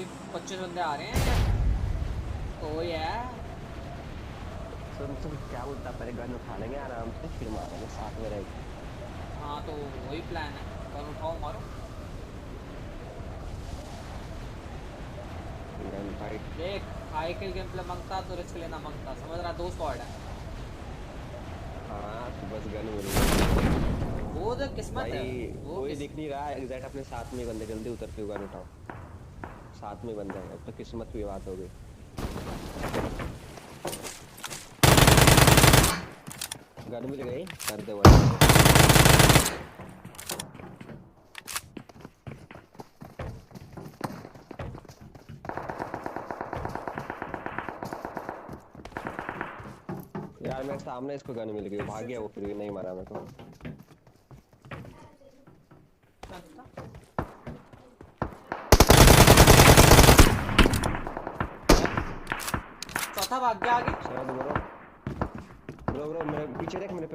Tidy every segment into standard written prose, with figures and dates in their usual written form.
भाई 25 बंदे आ रहे हैं। ओ यार तुम क्या बोलता, पहले गन उठा लेंगे आराम से, फिर मारेंगे साथ में रहेगी। हाँ तो वही प्लान है, गन उठाओ मारो। गन फाइट देख हाई किल गेम प्ले मांगता तो रिस्क लेना मांगता, समझ रहा? 2 स्क्वाड है। हाँ तो बस गन मिली वो तो किस्मत भाई। है। वो कोई दिख नहीं रहा एग्जैक्ट अपने साथ में बंदे, जल्दी उतर के गन उठाओ, साथ में बंदे हैं, अब तो किस्मत की बात हो गई। गन मिल गई, कर दे वो। यार मेरे सामने इसको गन मिल गई, भाग गया वो, फिर भी नहीं मारा मेरे को। चौथा भाग गया आगे। शरद ब्रो ब्रो मेरे पीछे देख, मेरे पे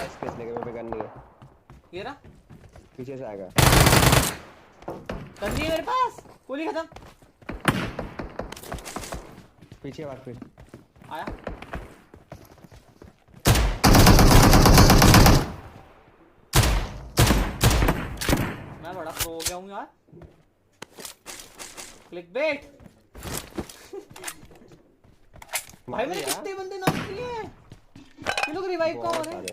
स्पेस लेके, मेरे पे गन नहीं है। ये रहा, पीछे से आएगा। गन नहीं है मेरे पास, गोली खत्म। पीछे भाग फिर। आया मैं बड़ा प्रो हो गया हूँ यार। क्लिक बेट भाई मैंने कितने बंदे नॉक किए हैं। ये लोग रिवाइव का हो रहे हैं।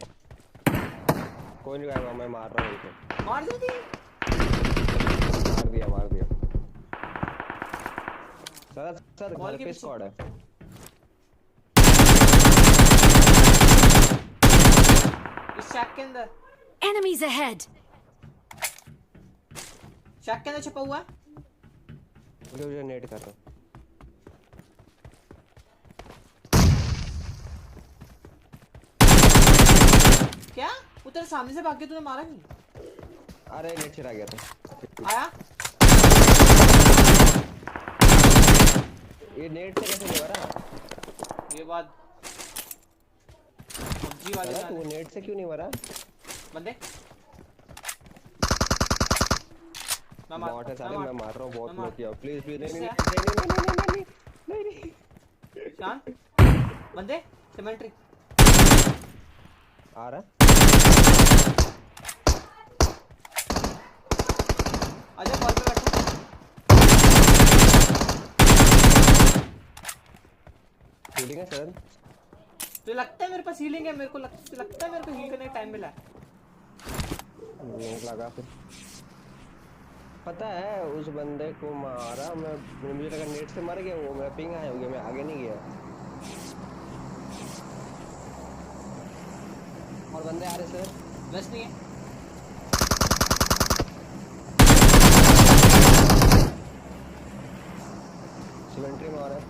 कोई नहीं आएगा, मैं मार रहा हूँ उनको। मार जल्दी। मार दिया सर घर पे स्क्वाड है। इस शैक के अंदर Enemies ahead. शैक के अंदर छुपा हुआ है। मुझे नेट कर रहा। क्या उधर सामने से भाग के तूने मारा नहीं? अरे नेट चला गया था। आया ये नेट से कैसे नहीं मरा? ये बात PUBG वाले तू नेट से क्यों नहीं मरा? बंदे मैं मार रहा हूँ बहुत लो किया। प्लीज नहीं शांत बंदे सिमेंट्री आ रहा। आजा कॉल पे बैठो। हीलिंग है सर? तो लगता है मेरे पास हीलिंग है, मेरे को लगता है मेरे को हील करने का टाइम मिला है। नहीं लगा फिर। पता है उस बंदे को मारा मैं, मुझे लगा नेट से मर गया वो, मेरा पिंग आया हो गया, मैं आगे नहीं गया। और बंदे आ रहे सर। बस नहीं है। सिमेंट्री में आ रहा है।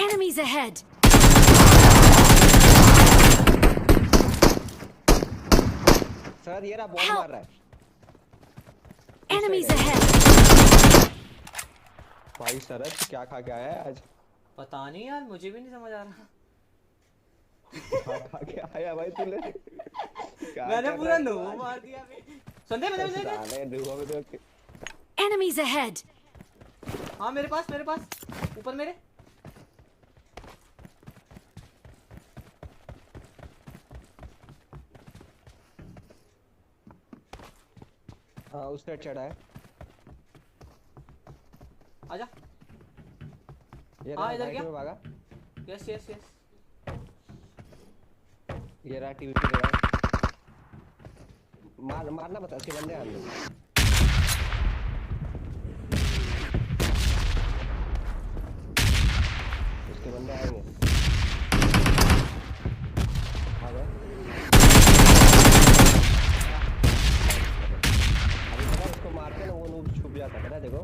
Enemies ahead. सर ये रहा, बॉल मार रहा है। Enemies ahead. भाई शरद क्या खा के आया है आज? पता नहीं यार, मुझे भी नहीं समझ आ रहा। खा के आया भाई तूने। मैंने पूरा लो मार दिया बे। सुनते मैंने Enemies ahead. हाँ मेरे पास ऊपर मेरे। हाँ उस साइड चढ़ा है। आजा। ये हाँ इधर क्या? भागा। यस ये रहा टीवी पे रहा। मारना मत, अच्छे बंदे आने। उसके बंदे आएंगे। आ गए। अभी पता है उसको मारते ना वो नूब छुप जाता है, पता है देखो।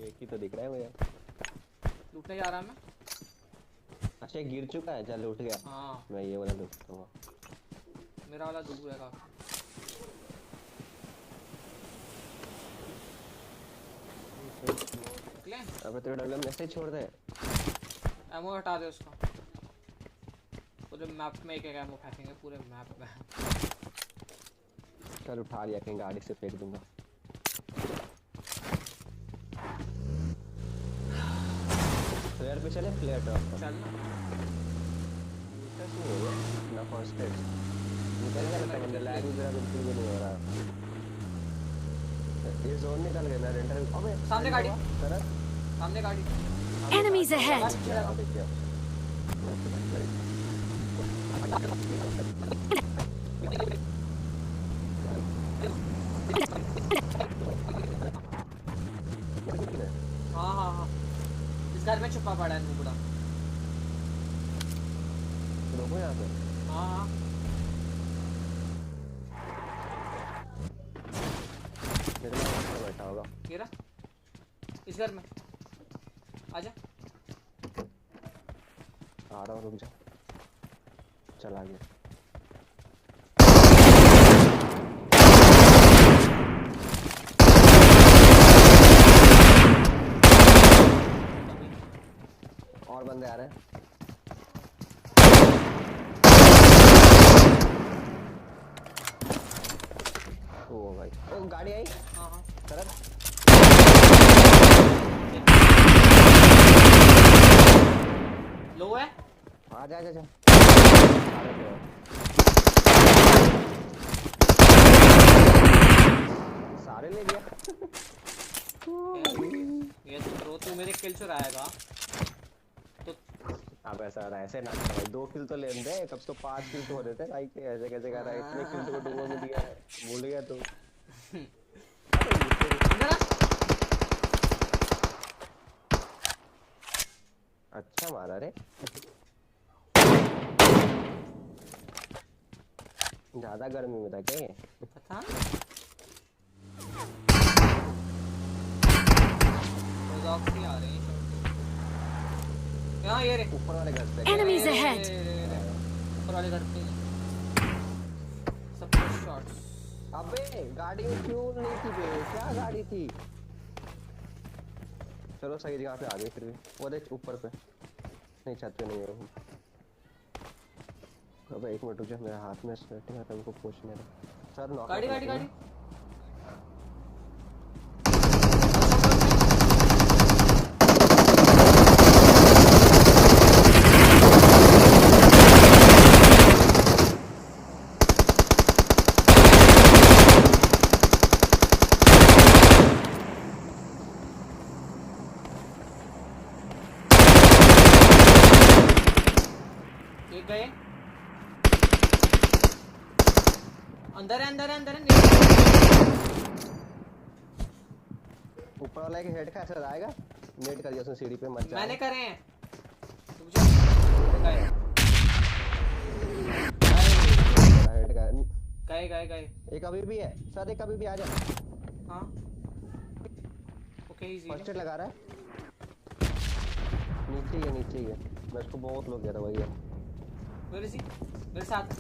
एक ही तो दिख रहा है मुझे। लूटने जा रहा मैं। अच्छा गिर चुका है, चल उठ गया। हाँ मैं ये वाला लूटता हूँ। मेरा वाला दूर है काफी। अबे तेरे डबल में ऐसे ही छोड़ दे। एमो हटा दे उसका। पूरे मैप में एक एमो फेंकेंगे पूरे मैप में। चल उठा लिया कहीं गाड़ी से फेंक दूंगा। प्लेयर पे चले प्लेयर ड्रॉप चल ना नहीं हो ना फर्स्ट एड निकल गया लगता बंदा लैग वगैरह बिल्कुल भी नहीं हो रहा। ये जोन निकल गया मैं रेंटर अबे सामने गाड़ी शरद सामने गाड़ी Enemies ahead! हाँ हाँ हाँ इस घर में छुपा पड़ा है नुबड़ा। रोको यहाँ पे। हाँ हाँ मेरे में बैठा होगा ये रहा इस घर में आजा। आ रहा हूँ रुक जा चला गया। और बंदे आ रहे हैं। ओ भाई ओ गाड़ी आई। हाँ हाँ शरद लो है आ जा जा सारे ले लिया। ये तो तू मेरे किल चुराएगा तो अब ऐसा रहा ऐसे ना कर भाई 2 किल तो ले दे कब तो 5 किल तो हो रहे थे भाई के ऐसे कैसे कर रहा है इतने किल तो डुबो में दिया है भूल गया तू। इधर आ। अच्छा मारा रे ज्यादा गर्मी में था क्या ये? पता ऑक्सी आ रहे हैं यहाँ ये रे ऊपर वाले घर से Enemies ahead! ऊपर वाले घर पे सब शॉट्स। अबे गाड़ी में फ्यूल नहीं थी बे क्या गाड़ी थी। चलो सही जगह पे आ गई फिर भी वो देख ऊपर पे नहीं छत पे नहीं है। अबे एक मिनट रुक जा मेरे हाथ में स्वेटिंग है तुमको पूछने दे। सर नॉक गाड़ी गाड़ी गाड़ी एक गए अंदर है अंदर है अंदर है ऊपर वाला एक हेड का असर आएगा नेट कर दिया उसने सीढ़ी पे मत जा। मैंने करे हैं रुक जा गए हेड का गए गए गए एक अभी भी है सर एक अभी भी आ जा। हाँ ओके इजी फर्स्ट एड लगा रहा है नीचे ही है मैं इसको बहुत लोग गया था वही है मेरे सी मेरे साथ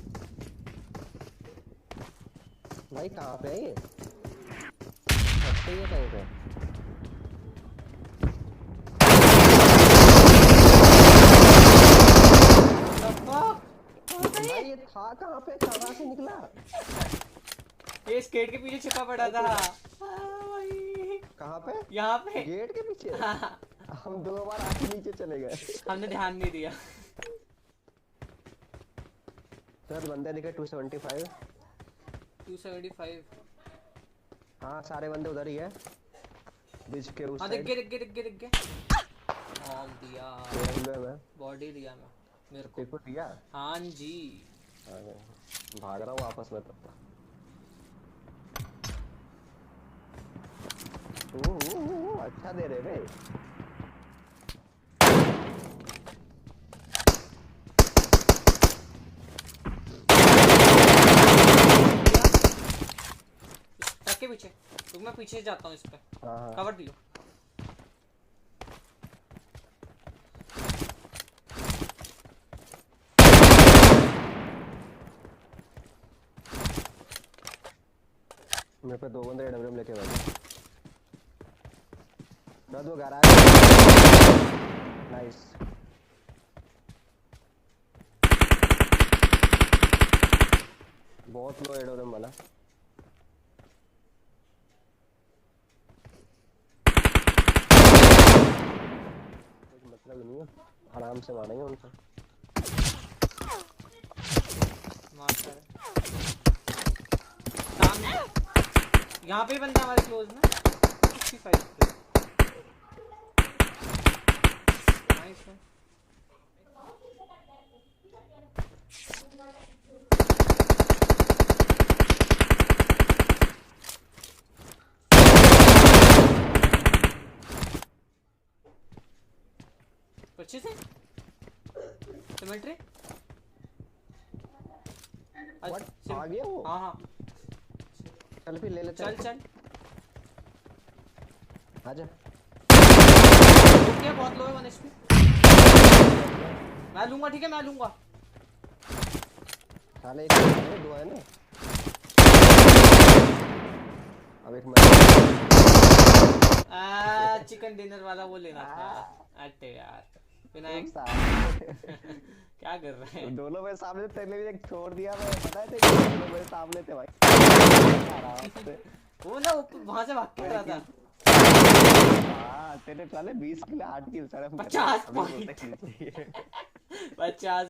भाई कहाँ पे है ये अच्छे ही है कहीं पे। भाई ये था कहाँ पे कहाँ से निकला। ये स्केट के पीछे छिपा पड़ा था कहाँ पे यहाँ पे गेट के पीछे। हम 2 बार आके नीचे चले गए हमने ध्यान नहीं दिया। सर बंदे दिखे 275 275 हाँ सारे बंदे उधर ही है बीच के उस हाँ साइड। दिख गए ऑल दिया में बॉडी दिया मैं मेरे को देखो दिया। हाँ जी भाग रहा हूँ वापस में तब अच्छा दे रहे भाई। ट्रक के पीछे रुक मैं पीछे जाता हूँ इस पे हाँ कवर दियो। मेरे पे 2 बंदे डब्ल्यूएम लेके बैठे दो गैराज नाइस। बहुत लो एड हो रहा मला। कुछ मतलब नहीं है, आराम से मारेंगे उनको। मारता है सामने, यहाँ पे बंदा हमारे क्लोज में 65 पे। नाइस है। अच्छे से सिमेट्री। व्हाट आ गया वो? हाँ हाँ चल फिर ले ले, चल चल। आजा। क्या बहुत लो है 1 HP। मैं लूंगा, ठीक है मैं लूंगा। साले एक है, दो है ना। अब एक चिकन डिनर वाला वो लेना था। अरे यार विनायक क्या कर रहे हैं? दोनों मेरे सामने, तेरे लिए एक छोड़ दिया मैं, पता है तेरे, दोनों मेरे सामने थे भाई। आराम से वो ना वहां से भाग के रहा था। हाँ तेरे साले 20 किलो 8 किलो सारे 50 50